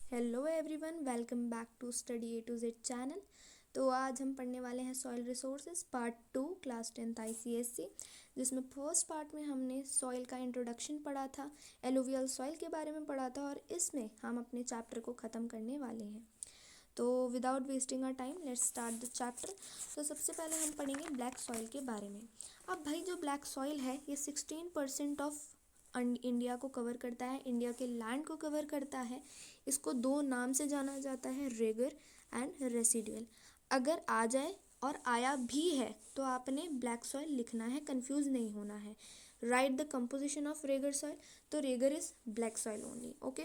Hello everyone, welcome back to study A to Z channel. तो आज हम पढ़ने वाले हैं soil resources part 2 class 10th ICSE, जिसमें फर्स्ट पार्ट में हमने सॉइल का इंट्रोडक्शन पढ़ा था, एलुवियल सॉइल के बारे में पढ़ा था और इसमें हम अपने चैप्टर को ख़त्म करने वाले हैं। तो without wasting our time let's start the chapter. तो सबसे पहले हम पढ़ेंगे ब्लैक सॉइल के बारे में। अब भाई जो ब्लैक सॉइल है ये 16% ऑफ इंडिया को कवर करता है, इंडिया के लैंड को कवर करता है। इसको दो नाम से जाना जाता है, रेगर एंड रेसिडुअल। अगर आ जाए और आया भी है तो आपने ब्लैक सॉइल लिखना है, कंफ्यूज नहीं होना है। Write the composition of regur soil, तो regur is black soil only. Okay,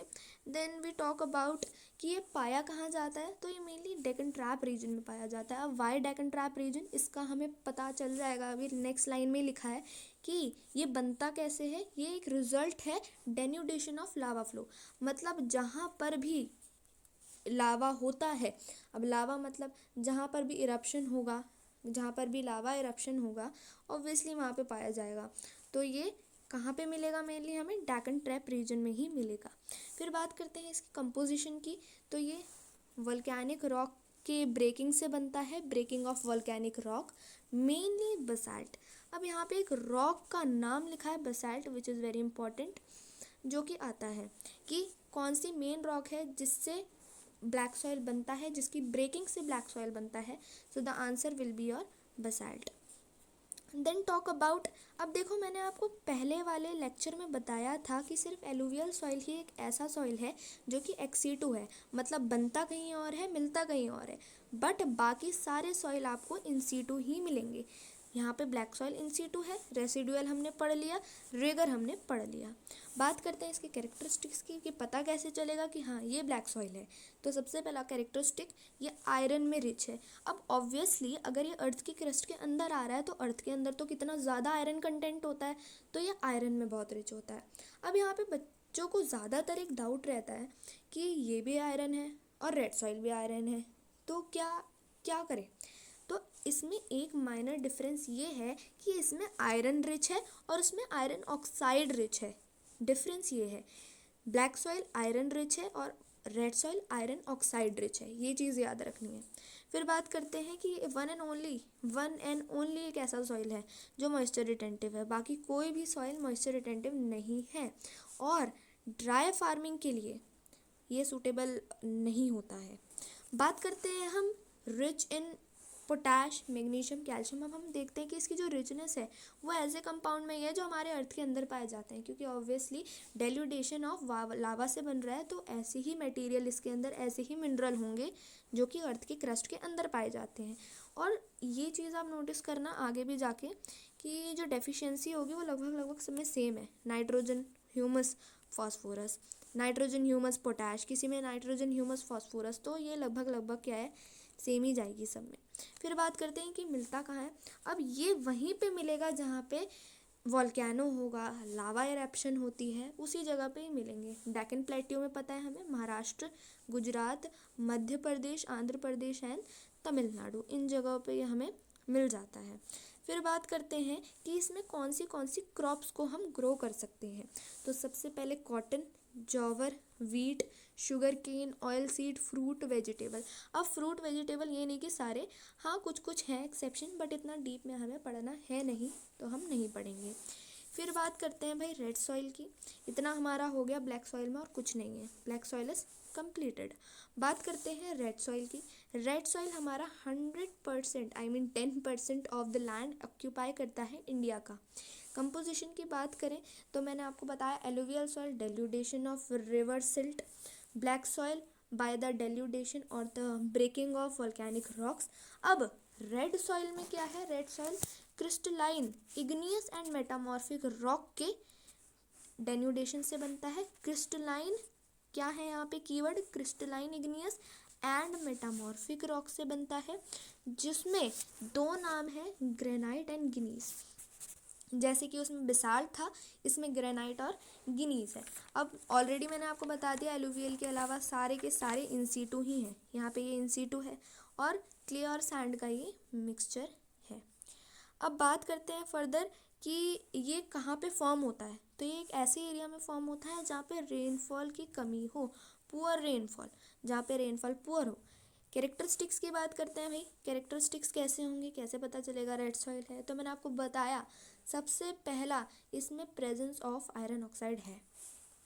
then we talk about कि ये पाया कहाँ जाता है, तो ये मेनली डेकन ट्रैप रीजन में पाया जाता है। अब वाई डेकन ट्रैप रीजन, इसका हमें पता चल जाएगा, अभी नेक्स्ट लाइन में लिखा है कि ये बनता कैसे है। ये एक रिजल्ट है डेन्यूडेशन ऑफ लावा फ्लो, मतलब जहाँ पर भी लावा होता है, अब लावा मतलब जहाँ पर भी इरप्शन होगा, जहाँ पर भी लावा इरप्शन होगा ऑब्वियसली वहाँ पे पाया जाएगा। तो ये कहाँ पे मिलेगा, मेनली हमें डेकन ट्रैप रीजन में ही मिलेगा। फिर बात करते हैं इसकी कंपोजिशन की, तो ये वोल्केनिक रॉक के ब्रेकिंग से बनता है, breaking of volcanic rock, mainly basalt. अब यहाँ पे एक रॉक का नाम लिखा है basalt, which is very important, जो कि आता है कि कौन सी मेन रॉक है जिससे ब्लैक सॉइल बनता है, जिसकी ब्रेकिंग से ब्लैक सॉइल बनता है। So the answer will be your basalt. Then talk about, अब देखो मैंने आपको पहले वाले लेक्चर में बताया था कि सिर्फ एलुवियल सॉइल ही एक ऐसा सॉइल है जो कि एक्सीटू है, मतलब बनता कहीं और है, मिलता कहीं और है, बट बाकी सारे सॉइल आपको इन सीटू ही मिलेंगे। यहाँ पे ब्लैक सॉइल इन सीटू है, रेसिडुअल हमने पढ़ लिया, रेगर हमने पढ़ लिया। बात करते हैं इसके कैरेक्टरिस्टिक्स की कि पता कैसे चलेगा कि हाँ ये ब्लैक सॉइल है। तो सबसे पहला कैरेक्टरिस्टिक, ये आयरन में रिच है। अब ऑब्वियसली अगर ये अर्थ की क्रस्ट के अंदर आ रहा है तो अर्थ के अंदर तो कितना ज़्यादा आयरन कंटेंट होता है, तो ये आयरन में बहुत रिच होता है। अब यहाँ पे बच्चों को ज़्यादातर एक डाउट रहता है कि ये भी आयरन है और रेड सॉइल भी आयरन है, तो क्या क्या करें। तो इसमें एक माइनर डिफरेंस ये है कि इसमें आयरन रिच है और उसमें आयरन ऑक्साइड रिच है। डिफरेंस ये है, ब्लैक सॉइल आयरन रिच है और red soil iron oxide rich है, ये चीज़ याद रखनी है। फिर बात करते हैं कि वन एंड ओनली एक ऐसा सॉइल है जो मॉइस्चर रिटेंटिव है, बाकी कोई भी सॉइल मॉइस्चर रिटेंटिव नहीं है और ड्राई फार्मिंग के लिए ये सूटेबल नहीं होता है। बात करते हैं हम rich in potash, magnesium, calcium. अब हम देखते हैं कि इसकी जो रिचनेस है वो ऐसे कंपाउंड में ही है जो हमारे अर्थ के अंदर पाए जाते हैं, क्योंकि ऑब्वियसली डेल्यूडेशन ऑफ लावा से बन रहा है, तो ऐसे ही मटेरियल इसके अंदर, ऐसे ही मिनरल होंगे जो कि अर्थ की क्रस्ट के अंदर पाए जाते हैं। और ये चीज़ आप नोटिस करना आगे भी जाके कि जो डेफिशिएंसी होगी वो लगभग लगभग सब में सेम है। Nitrogen, humus, phosphorus, nitrogen humus potash, किसी में नाइट्रोजन ह्यूमस फॉस्फोरस, तो ये लगभग लगभग क्या है, सेम ही जाएगी सब में। फिर बात करते हैं कि मिलता कहाँ है। अब ये वहीं पे मिलेगा जहाँ पे वॉल्केनो होगा, लावा इरप्शन होती है, उसी जगह पे ही मिलेंगे। डेक्कन प्लेट्यू में पता है हमें, महाराष्ट्र, गुजरात, मध्य प्रदेश, आंध्र प्रदेश एंड तमिलनाडु, इन जगहों पे ये हमें मिल जाता है। फिर बात करते हैं कि इसमें कौन सी क्रॉप्स को हम ग्रो कर सकते हैं। तो सबसे पहले cotton, jowar, wheat, sugar cane, oil seed, fruit, vegetable. अब फ्रूट वेजिटेबल ये नहीं कि सारे, हाँ कुछ कुछ हैं एक्सेप्शन, बट इतना डीप में हमें पढ़ना है नहीं, तो हम नहीं पढ़ेंगे। फिर बात करते हैं भाई रेड सॉइल की। इतना हमारा हो गया ब्लैक सॉइल में और कुछ नहीं है, ब्लैक सॉइल इज कंप्लीटेड। बात करते हैं रेड सॉइल की। रेड सॉइल हमारा 100% I mean 10% of the land occupy करता है इंडिया का। कंपोजिशन की बात करें तो मैंने आपको बताया, alluvial soil denudation of river silt, black soil by the denudation और the breaking of volcanic rocks. अब रेड सॉइल में क्या है, red soil crystalline, igneous and metamorphic rock के डेन्यूडेशन से बनता है। क्रिस्टलाइन क्या है यहाँ पे keyword, crystalline, igneous and metamorphic rock से बनता है, जिसमें दो नाम है, ग्रेनाइट एंड गिनीस। जैसे कि उसमें बेसाल्ट था, इसमें ग्रेनाइट और गिनीज है। अब ऑलरेडी मैंने आपको बता दिया एलुवियल के अलावा सारे के सारे इंसीटू ही हैं, यहाँ पे ये इंसीटू है और क्ले और सैंड का ये मिक्सचर है। अब बात करते हैं फर्दर कि ये कहाँ पे फॉर्म होता है। तो ये एक ऐसे एरिया में फॉर्म होता है जहाँ पे रेनफॉल की कमी हो, पुअर रेनफॉल, जहाँ पे रेनफॉल पुअर हो। कैरेक्टरिस्टिक्स की बात करते हैं भाई, कैरेक्टरिस्टिक्स कैसे होंगे, कैसे पता चलेगा रेड सॉइल है, तो मैंने आपको बताया सबसे पहला इसमें प्रेजेंस ऑफ आयरन ऑक्साइड है।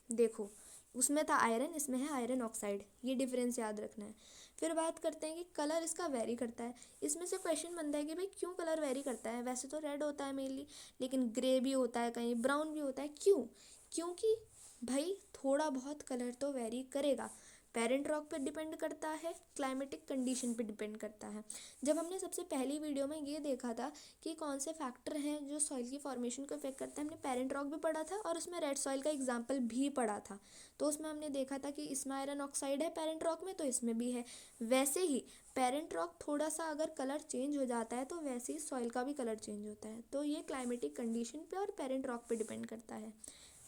देखो उसमें था आयरन, इसमें है आयरन ऑक्साइड, ये डिफरेंस याद रखना है। फिर बात करते हैं कि कलर इसका वेरी करता है। इसमें से क्वेश्चन बनता है कि भाई क्यों कलर वेरी करता है, वैसे तो रेड होता है मेनली, लेकिन ग्रे भी होता है, कहीं ब्राउन भी होता है, क्यों? क्योंकि भाई थोड़ा बहुत कलर तो वेरी करेगा। पेरेंट रॉक पे डिपेंड करता है, क्लाइमेटिक कंडीशन पे डिपेंड करता है। जब हमने सबसे पहली वीडियो में ये देखा था कि कौन से फैक्टर हैं जो सॉइल की फॉर्मेशन को इफेक्ट करते हैं, हमने पेरेंट रॉक भी पढ़ा था और उसमें रेड सॉइल का एग्जाम्पल भी पढ़ा था। तो उसमें हमने देखा था कि इसमें आयरन ऑक्साइड है पेरेंट रॉक में, तो इसमें भी है। वैसे ही पेरेंट रॉक थोड़ा सा अगर कलर चेंज हो जाता है तो वैसे ही सॉइल का भी कलर चेंज होता है। तो ये क्लाइमेटिक कंडीशन पे और पेरेंट रॉक पे डिपेंड करता है।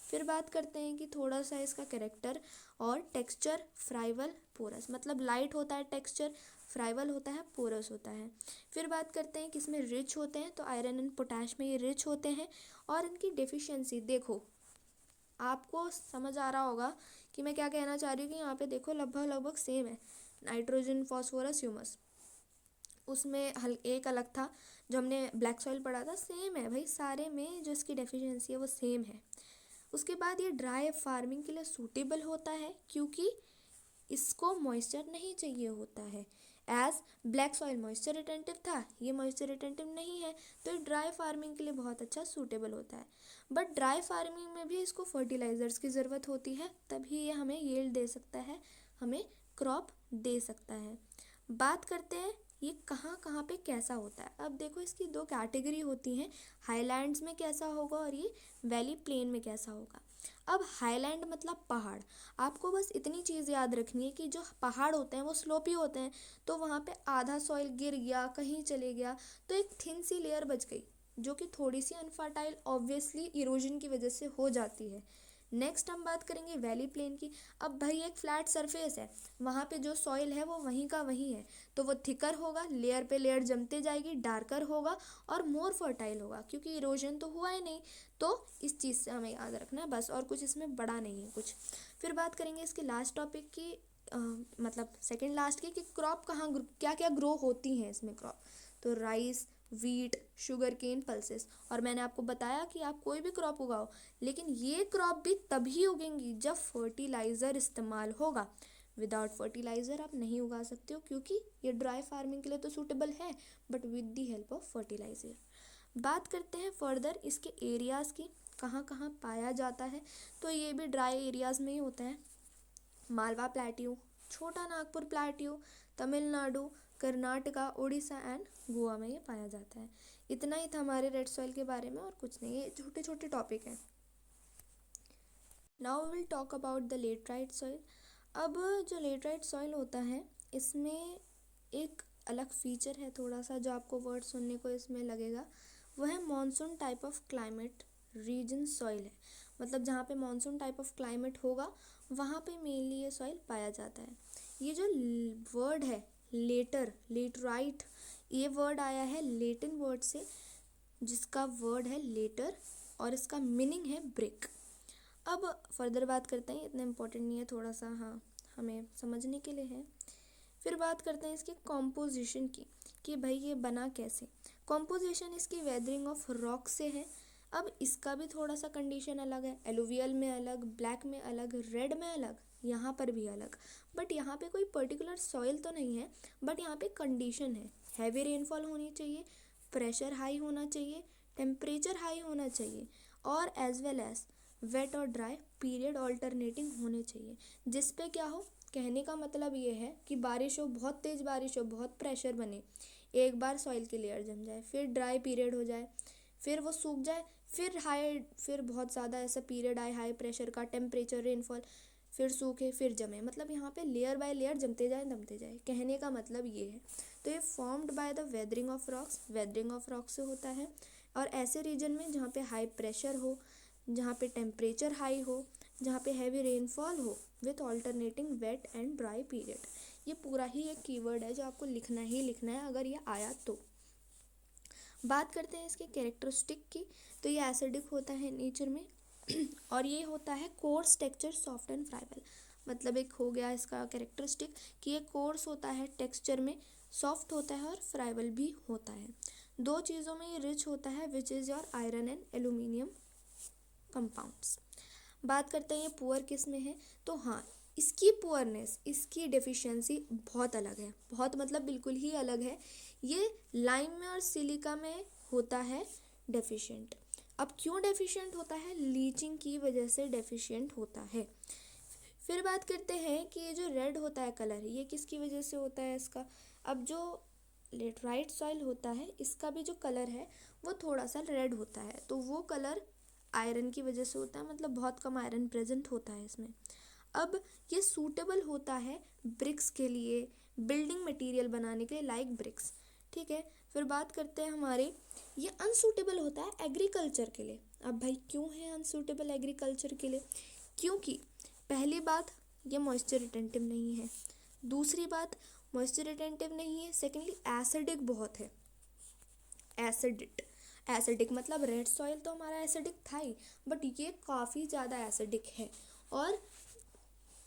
फिर बात करते हैं कि थोड़ा सा इसका कैरेक्टर और टेक्सचर, फ्राइवल, पोरस, मतलब लाइट होता है टेक्सचर, फ्राइवल होता है, पोरस होता है। फिर बात करते हैं कि इसमें रिच होते हैं, तो आयरन एंड पोटैश में ये रिच होते हैं। और इनकी डेफिशिएंसी देखो, आपको समझ आ रहा होगा कि मैं क्या कहना चाह रही हूँ कि यहाँ पे देखो लगभग लगभग सेम है। नाइट्रोजन, फॉस्फोरस, ह्यूमस, उसमें एक अलग था जो हमने ब्लैक सॉइल पढ़ा था, सेम है भाई सारे में, जो इसकी डेफिशिएंसी है वो सेम है। उसके बाद ये ड्राई फार्मिंग के लिए सूटेबल होता है क्योंकि इसको मॉइस्चर नहीं चाहिए होता है। As black soil moisture retentive था, ये मॉइस्चर रिटेंटिव नहीं है, तो ये ड्राई फार्मिंग के लिए बहुत अच्छा सूटेबल होता है। बट ड्राई फार्मिंग में भी इसको फर्टिलाइजर्स की ज़रूरत होती है, तभी ये हमें यील्ड दे सकता है, हमें क्रॉप दे सकता है। बात करते हैं ये कहाँ कहाँ पे कैसा होता है। अब देखो इसकी दो कैटेगरी होती हैं, हाईलैंड्स में कैसा होगा और ये वैली प्लेन में कैसा होगा। अब हाईलैंड मतलब पहाड़, आपको बस इतनी चीज़ याद रखनी है कि जो पहाड़ होते हैं वो स्लोपी होते हैं, तो वहाँ पे आधा सॉइल गिर गया, कहीं चले गया, तो एक थिन सी लेयर बच गई जो कि थोड़ी सी अनफर्टाइल ऑब्वियसली इरोजन की वजह से हो जाती है। नेक्स्ट हम बात करेंगे वैली प्लेन की। अब भाई एक फ्लैट सरफेस है, वहाँ पे जो सॉइल है वो वहीं का वहीं है, तो वो थिकर होगा, लेयर पे लेयर जमते जाएगी, डार्कर होगा और मोर फर्टाइल होगा, क्योंकि इरोजन तो हुआ ही नहीं। तो इस चीज़ से हमें याद रखना है बस, और कुछ इसमें बड़ा नहीं है कुछ। फिर बात करेंगे इसके लास्ट टॉपिक की, मतलब सेकंड लास्ट की, कि क्रॉप कहाँ क्या क्या ग्रो होती हैं इसमें क्रॉप। तो rice, wheat, sugar cane, pulses. और मैंने आपको बताया कि आप कोई भी क्रॉप उगाओ, लेकिन ये क्रॉप भी तभी उगेंगी जब फर्टिलाइज़र इस्तेमाल होगा। विदाउट फर्टिलाइज़र आप नहीं उगा सकते हो, क्योंकि ये ड्राई फार्मिंग के लिए तो सूटेबल है, but with the help of fertiliser. बात करते हैं फर्दर इसके एरियाज़ की, कहाँ कहाँ पाया जाता है। तो ये भी ड्राई एरियाज़ में ही होता है। मालवा प्लेट्यू, छोटा नागपुर प्लेट्यू, तमिलनाडु, कर्नाटका, उड़ीसा एंड गोवा में ये पाया जाता है। इतना ही था हमारे रेड सॉइल के बारे में, और कुछ नहीं, ये छोटे छोटे टॉपिक हैं। Now we will talk about the laterite soil. अब जो लेटराइट सॉइल होता है, इसमें एक अलग फीचर है थोड़ा सा, जो आपको वर्ड सुनने को इसमें लगेगा, वह है monsoon type of climate reason soil है। मतलब जहाँ पे मानसून टाइप ऑफ क्लाइमेट होगा वहाँ पे मेनली ये सॉइल पाया जाता है। ये जो वर्ड है लेटराइट, ये वर्ड आया है लेटिन वर्ड से, जिसका वर्ड है लेटर, और इसका मीनिंग है ब्रिक। अब फर्दर बात करते हैं, इतना इम्पोर्टेंट नहीं है, थोड़ा सा हाँ हमें समझने के लिए है। फिर बात करते हैं इसके कॉम्पोजिशन की, कि भाई ये बना कैसे। कॉम्पोजिशन इसकी वेदरिंग ऑफ रॉक से है। अब इसका भी थोड़ा सा कंडीशन अलग है, एलुवियल में अलग, ब्लैक में अलग, रेड में अलग, यहाँ पर भी अलग। बट यहाँ पे कोई पर्टिकुलर सॉइल तो नहीं है, बट यहाँ पे कंडीशन है, हैवी रेनफॉल होनी चाहिए, प्रेशर हाई होना चाहिए, टेम्परेचर हाई होना चाहिए, और एज वेल एज वेट और ड्राई पीरियड ऑल्टरनेटिंग होने चाहिए। जिस पे क्या हो, कहने का मतलब ये है कि बारिश हो, बहुत तेज़ बारिश हो, बहुत प्रेशर बने, एक बार सॉइल की लेयर जम जाए, फिर ड्राई पीरियड हो जाए, फिर वो सूख जाए, फिर बहुत ज़्यादा ऐसा पीरियड आए हाई प्रेशर का, टेम्परेचर, रेनफॉल, फिर सूखे, फिर जमे, मतलब यहाँ पे लेयर बाय लेयर जमते जाए, कहने का मतलब ये है। तो ये formed by the weathering of rocks, weathering of rocks से होता है। और ऐसे रीजन में जहाँ पे हाई प्रेशर हो, जहाँ पे टेम्परेचर हाई हो, जहाँ पे हैवी रेनफॉल हो, with alternating wet and dry period. ये पूरा ही एक कीवर्ड है जो आपको लिखना ही लिखना है अगर ये आया तो। बात करते हैं इसके कैरेक्टरिस्टिक की, तो ये एसिडिक होता है नेचर में और ये होता है course texture, soft and friable. मतलब एक हो गया इसका कैरेक्टरिस्टिक कि ये कोर्स होता है, टेक्सचर में सॉफ्ट होता है और फ्राइबल भी होता है। दो चीज़ों में ये रिच होता है which is your iron and aluminium compounds. बात करते हैं ये पुअर किस में है, तो हाँ इसकी पुअरनेस, इसकी डेफिशिएंसी बहुत अलग है, बहुत मतलब बिल्कुल ही अलग है। ये लाइम में और सिलिका में होता है डेफिशिएंट। अब क्यों डेफिशिएंट होता है, लीचिंग की वजह से डेफिशिएंट होता है। फिर बात करते हैं कि ये जो रेड होता है कलर, ये किसकी वजह से होता है इसका। अब जो लेटराइट सॉइल होता है इसका भी जो कलर है वो थोड़ा सा रेड होता है, तो वो कलर आयरन की वजह से होता है, मतलब बहुत कम आयरन प्रेजेंट होता है इसमें। अब ये सूटेबल होता है ब्रिक्स के लिए, बिल्डिंग मटेरियल बनाने के लिए, लाइक ब्रिक्स, ठीक है। फिर बात करते हैं हमारे, ये अनसूटेबल होता है एग्रीकल्चर के लिए। अब भाई क्यों है अनसूटेबल एग्रीकल्चर के लिए, क्योंकि पहली बात ये मॉइस्चर रिटेंटिव नहीं है, दूसरी बात मॉइस्चर रिटेंटिव नहीं है, सेकेंडली एसिडिक बहुत है। एसिडिक मतलब रेड सॉइल तो हमारा एसिडिक था ही, बट ये काफ़ी ज़्यादा एसिडिक है। और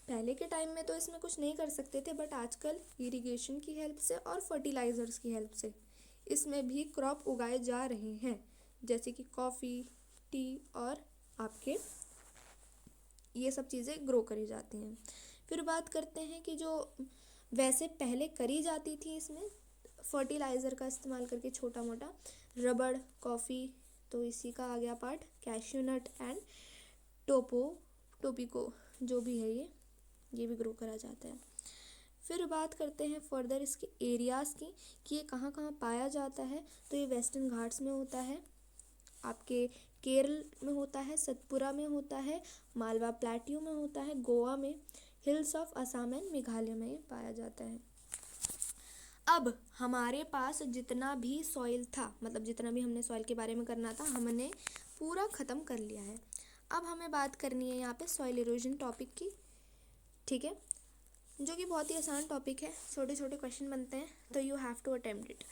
पहले के टाइम में तो इसमें कुछ नहीं कर सकते थे, बट आजकल इरिगेशन की हेल्प से और फर्टिलाइज़र्स की हेल्प से इसमें भी क्रॉप उगाए जा रहे हैं, जैसे कि कॉफ़ी, टी और आपके ये सब चीज़ें ग्रो करी जाती हैं। फिर बात करते हैं कि जो वैसे पहले करी जाती थी इसमें फर्टिलाइज़र का इस्तेमाल करके, छोटा मोटा रबड़, कॉफ़ी, तो इसी का आ गया पार्ट, कैश्यू नट एंड टोपिको जो भी है ये भी ग्रो करा जाता है। फिर बात करते हैं फर्दर इसके एरियाज़ की कि ये कहाँ कहाँ पाया जाता है, तो ये वेस्टर्न घाट्स में होता है, आपके केरल में होता है, सतपुरा में होता है, मालवा प्लेट्यू में होता है, गोवा में, hills of Assam and Meghalaya में पाया जाता है। अब हमारे पास जितना भी सॉइल था, मतलब जितना भी हमने सॉइल के बारे में करना था हमने पूरा ख़त्म कर लिया है। अब हमें बात करनी है यहाँ पे सॉइल इरोजन टॉपिक की, ठीक है, जो कि बहुत ही आसान टॉपिक है, छोटे छोटे क्वेश्चन बनते हैं, तो you have to attempt it.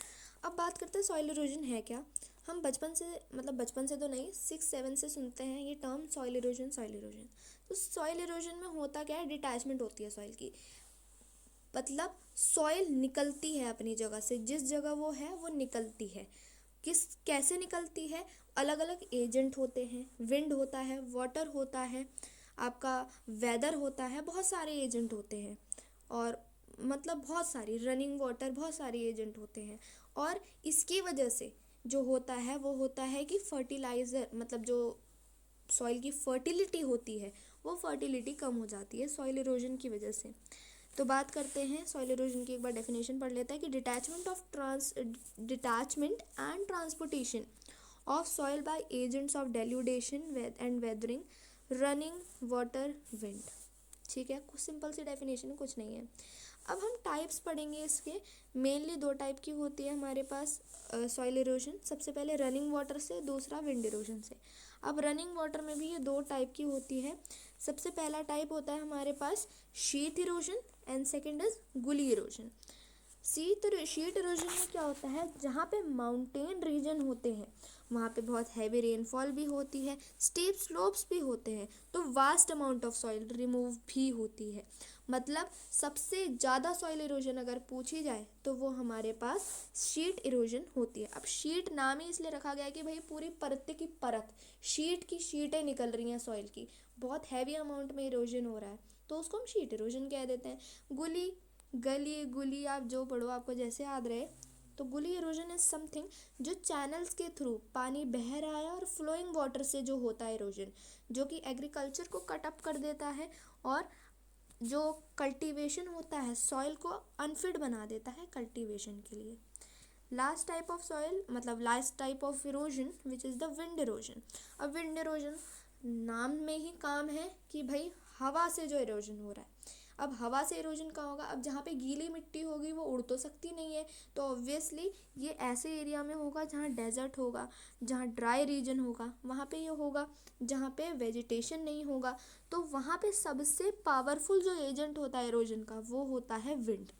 अब बात करते हैं सॉइल इरोजन है क्या। हम बचपन से तो नहीं, 6-7 से सुनते हैं ये टर्म सॉइल इरोजन। तो सॉइल इरोजन में होता क्या है, डिटैचमेंट होती है सॉइल की, मतलब सॉइल निकलती है अपनी जगह से, जिस जगह वो है वो निकलती है। कैसे निकलती है, अलग अलग एजेंट होते हैं, विंड होता है, वाटर होता है, आपका वेदर होता है, बहुत सारे एजेंट होते हैं, और मतलब बहुत सारी रनिंग वाटर, बहुत सारे एजेंट होते हैं। और इसकी वजह से जो होता है वो होता है कि फर्टिलाइज़र, मतलब जो सॉइल की फर्टिलिटी होती है वो फर्टिलिटी कम हो जाती है सॉइल इरोजन की वजह से। तो बात करते हैं सॉइल इरोजन की, एक बार डेफिनेशन पढ़ लेते हैं कि detachment and transportation of soil by agents of denudation and weathering, running water, wind, ठीक है। कुछ सिंपल सी डेफिनेशन, कुछ नहीं है। अब हम टाइप्स पढ़ेंगे इसके, मेनली 2 टाइप की होती है हमारे पास सॉइल इरोजन, सबसे पहले रनिंग वाटर से, दूसरा विंड इरोजन से। अब रनिंग वाटर में भी ये 2 टाइप की होती है। सबसे पहला टाइप होता है हमारे पास sheet erosion and second is gully erosion. Sheet erosion में क्या होता है, जहाँ पे माउंटेन रीजन होते हैं वहाँ पे बहुत हैवी रेनफॉल भी होती है, स्टीप स्लोप्स भी होते हैं, तो vast amount of soil remove भी होती है। मतलब सबसे ज़्यादा सॉइल इरोजन अगर पूछी जाए तो वो हमारे पास शीट इरोजन होती है। अब शीट नाम ही इसलिए रखा गया है कि भाई पूरी परत की परत, शीट की शीटें निकल रही हैं सॉइल की, बहुत हैवी अमाउंट में इरोजन हो रहा है, तो उसको हम शीट इरोजन कह देते हैं। गुली आप जो पढ़ो, आपको जैसे याद रहे, तो गुली इरोजन इज समथिंग जो चैनल्स के थ्रू पानी बह रहा है और फ्लोइंग वाटर से जो होता है इरोजन, जो कि एग्रीकल्चर को कट अप कर देता है और जो कल्टीवेशन होता है सॉइल को अनफिट बना देता है कल्टीवेशन के लिए। Last type of erosion which is the wind erosion. अब विंड इरोजन नाम में ही काम है कि भाई हवा से जो इरोजन हो रहा है। अब हवा से इरोजन कहाँ होगा, अब जहाँ पे गीली मिट्टी होगी वो उड़ तो सकती नहीं है, तो ऑब्वियसली ये ऐसे एरिया में होगा जहाँ डेजर्ट होगा, जहाँ ड्राई रीजन होगा, वहाँ पे ये होगा। जहाँ पे वेजिटेशन नहीं होगा तो वहाँ पे सबसे पावरफुल जो एजेंट होता है इरोजन का वो होता है विंड।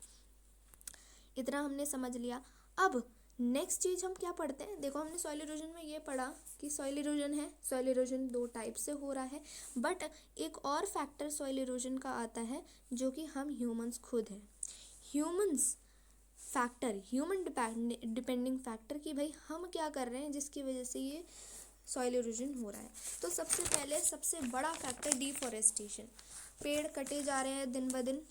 इतना हमने समझ लिया। अब नेक्स्ट चीज़ हम क्या पढ़ते हैं, देखो हमने सॉइल इरोजन में ये पढ़ा कि सॉइल इरोजन है, सॉइल इरोजन दो टाइप से हो रहा है, बट एक और फैक्टर सॉइल इरोजन का आता है जो कि हम ह्यूमंस खुद हैं। Humans factor, human depending factor कि भाई हम क्या कर रहे हैं जिसकी वजह से ये सॉइल इरोजन हो रहा है। तो सबसे पहले सबसे बड़ा फैक्टर डिफॉरेस्टेशन, पेड़ कटे जा रहे हैं दिन ब दिन,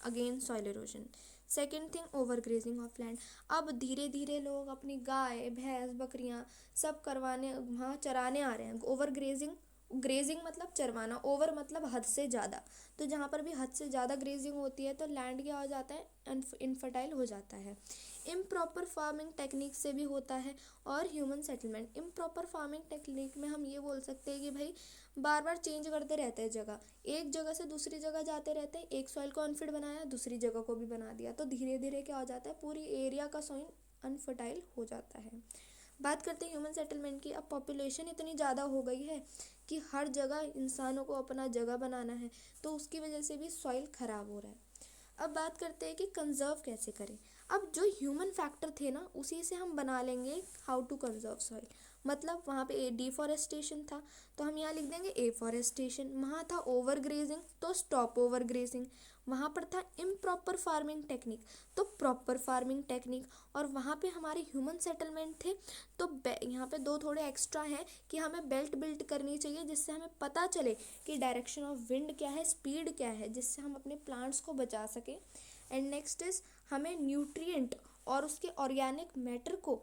again soil erosion. Second thing over grazing of land, अब धीरे धीरे लोग अपनी गाय भैंस बकरियां सब करवाने वहाँ चराने आ रहे हैं। ओवर ग्रेजिंग, ग्रेजिंग मतलब चरवाना, ओवर मतलब हद से ज़्यादा। तो जहाँ पर भी हद से ज़्यादा ग्रेजिंग होती है तो लैंड क्या हो जाता है, इनफर्टाइल हो जाता है। इम्प्रॉपर फार्मिंग टेक्निक से भी होता है। और human settlement, improper farming technique में हम ये बोल सकते हैं कि भाई बार बार चेंज करते रहते हैं जगह, एक जगह से दूसरी जगह जाते रहते हैं, एक सॉइल को अनफिट बनाया दूसरी जगह को भी बना दिया, तो धीरे धीरे क्या हो जाता है, पूरी एरिया का सॉइल अनफर्टाइल हो जाता है। बात करते हैं ह्यूमन सेटलमेंट की, अब पॉपुलेशन इतनी ज़्यादा हो गई है कि हर जगह इंसानों को अपना जगह बनाना है, तो उसकी वजह से भी सॉइल ख़राब हो रहा है। अब बात करते हैं कि कंजर्व कैसे करें। अब जो ह्यूमन फैक्टर थे ना उसी से हम बना लेंगे हाउ टू कंजर्व सॉइल। मतलब वहाँ पे डिफॉरेस्टेशन था तो हम यहाँ लिख देंगे एफॉरेस्टेशन, वहाँ था ओवर ग्रेजिंग तो स्टॉप ओवर ग्रेजिंग, वहाँ पर था इम्प्रॉपर फार्मिंग टेक्निक तो प्रॉपर फार्मिंग टेक्निक, और वहाँ पे हमारे ह्यूमन सेटलमेंट थे तो यहाँ पे दो थोड़े एक्स्ट्रा हैं कि हमें बेल्ट बिल्ड करनी चाहिए जिससे हमें पता चले कि डायरेक्शन ऑफ विंड क्या है, स्पीड क्या है, जिससे हम अपने प्लांट्स को बचा सकें। एंड नेक्स्ट इज हमें न्यूट्रिएंट और उसके ऑर्गेनिक मैटर को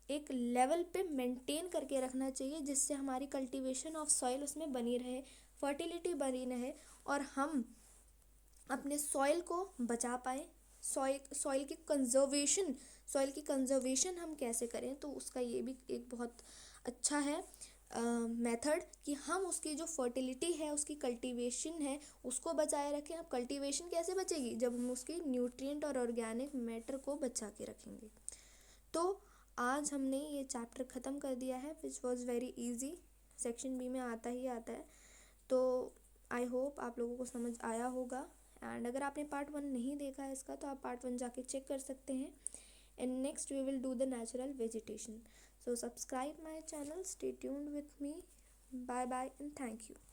एक लेवल पे मेंटेन करके रखना चाहिए जिससे हमारी कल्टीवेशन ऑफ सॉइल उसमें बनी रहे, फर्टिलिटी बनी रहे और हम अपने सॉइल को बचा पाए। सॉइल की कंजर्वेशन हम कैसे करें, तो उसका ये भी एक बहुत अच्छा है मेथड कि हम उसकी जो फर्टिलिटी है, उसकी कल्टीवेशन है, उसको बचाए रखें। अब कल्टीवेशन कैसे बचेगी, जब हम उसकी न्यूट्रिएंट और ऑर्गेनिक मैटर को बचा के रखेंगे। तो आज हमने ये चैप्टर ख़त्म कर दिया है which was very easy, section B में आता ही आता है। तो आई होप आप लोगों को समझ आया होगा। एंड अगर आपने पार्ट 1 नहीं देखा है इसका तो आप पार्ट 1 जाके चेक कर सकते हैं। And next we will do the natural vegetation. So subscribe my channel, stay tuned with me. Bye bye and thank you.